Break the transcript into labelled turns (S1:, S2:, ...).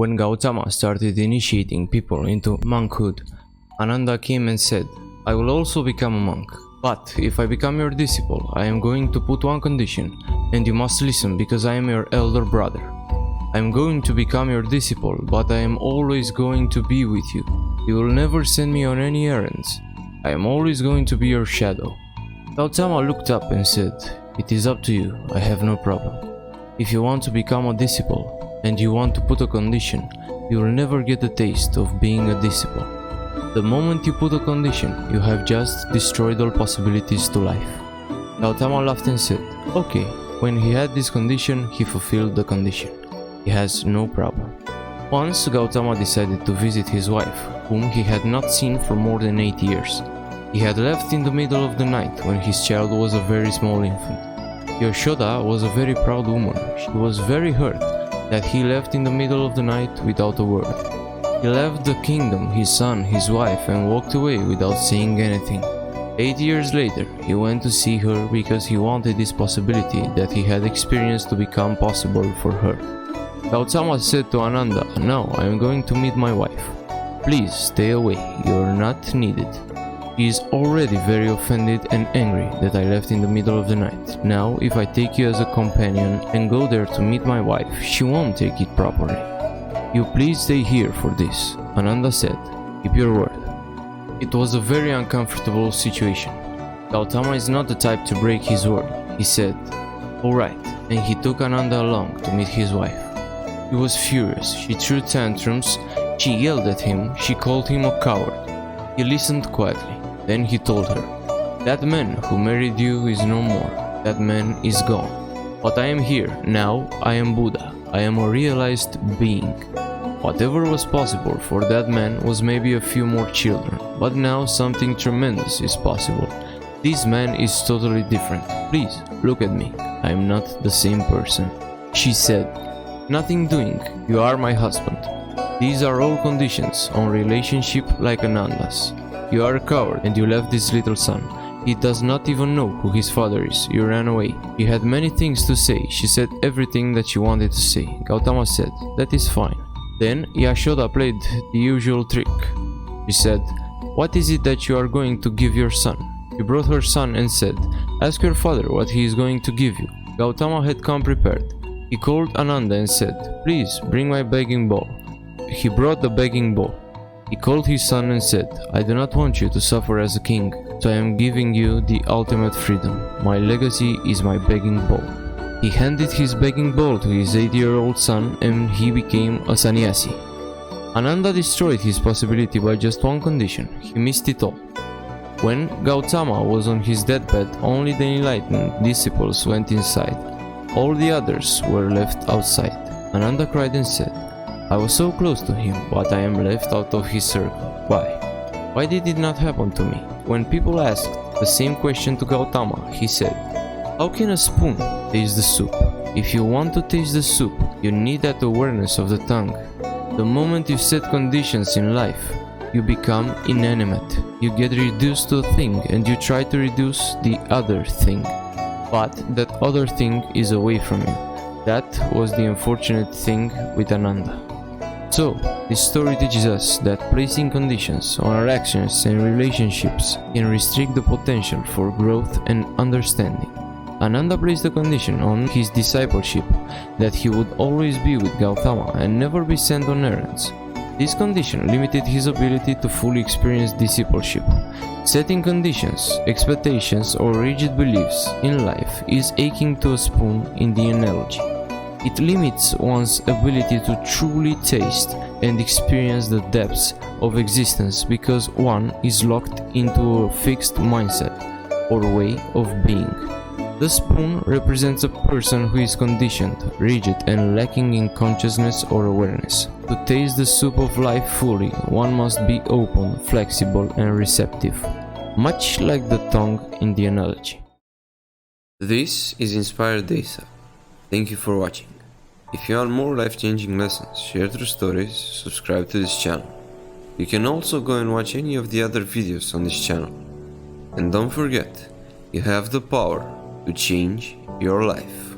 S1: When Gautama started initiating people into monkhood, Ananda came and said, "I will also become a monk. But if I become your disciple, I am going to put one condition, and you must listen because I am your elder brother. I am going to become your disciple, but I am always going to be with you. You will never send me on any errands. I am always going to be your shadow." Gautama looked up and said, "It is up to you, I have no problem. If you want to become a disciple, and you want to put a condition, you will never get a taste of being a disciple. The moment you put a condition, you have just destroyed all possibilities to life." Gautama laughed and said, "Okay." When he had this condition, he fulfilled the condition. He has no problem. Once Gautama decided to visit his wife, whom he had not seen for more than 8 years. He had left in the middle of the night when his child was a very small infant. Yashoda was a very proud woman. She was very hurt that he left in the middle of the night without a word. He left the kingdom, his son, his wife, and walked away without saying anything. 8 years later, he went to see her because he wanted this possibility that he had experienced to become possible for her. Gautama said to Ananda, "Now I am going to meet my wife. Please stay away, you are not needed. She is already very offended and angry that I left in the middle of the night. Now, if I take you as a companion and go there to meet my wife, she won't take it properly. You please stay here for this." Ananda said, "Keep your word." It was a very uncomfortable situation. Gautama is not the type to break his word. He said, "Alright," and he took Ananda along to meet his wife. He was furious, she threw tantrums, she yelled at him, she called him a coward. He listened quietly. Then he told her, "That man who married you is no more. That man is gone. But I am here. Now I am Buddha. I am a realized being. Whatever was possible for that man was maybe a few more children, but now something tremendous is possible. This man is totally different. Please, look at me. I am not the same person." She said, "Nothing doing. You are my husband. These are all conditions on relationship like Ananda's. You are a coward and you left this little son. He does not even know who his father is. You ran away." He had many things to say. She said everything that she wanted to say. Gautama said, "That is fine." Then Yashoda played the usual trick. She said, "What is it that you are going to give your son?" She brought her son and said, "Ask your father what he is going to give you." Gautama had come prepared. He called Ananda and said, "Please bring my begging bowl." He brought the begging bowl. He called his son and said, "I do not want you to suffer as a king, so I am giving you the ultimate freedom. My legacy is my begging bowl." He handed his begging bowl to his 8-year-old son and he became a sannyasi. Ananda destroyed his possibility by just one condition. He missed it all. When Gautama was on his deathbed, only the enlightened disciples went inside. All the others were left outside. Ananda cried and said, "I was so close to him, but I am left out of his circle. Why? Why did it not happen to me?" When people asked the same question to Gautama, he said, "How can a spoon taste the soup? If you want to taste the soup, you need that awareness of the tongue. The moment you set conditions in life, you become inanimate. You get reduced to a thing and you try to reduce the other thing. But that other thing is away from you." That was the unfortunate thing with Ananda. So, this story teaches us that placing conditions on our actions and relationships can restrict the potential for growth and understanding. Ananda placed a condition on his discipleship that he would always be with Gautama and never be sent on errands. This condition limited his ability to fully experience discipleship. Setting conditions, expectations, or rigid beliefs in life is akin to a spoon in the analogy. It limits one's ability to truly taste and experience the depths of existence because one is locked into a fixed mindset or way of being. The spoon represents a person who is conditioned, rigid, and lacking in consciousness or awareness. To taste the soup of life fully, one must be open, flexible, and receptive, much like the tongue in the analogy.
S2: This is Inspired Data. Thank you for watching. If you want more life-changing lessons, share true stories, subscribe to this channel. You can also go and watch any of the other videos on this channel. And don't forget, you have the power to change your life.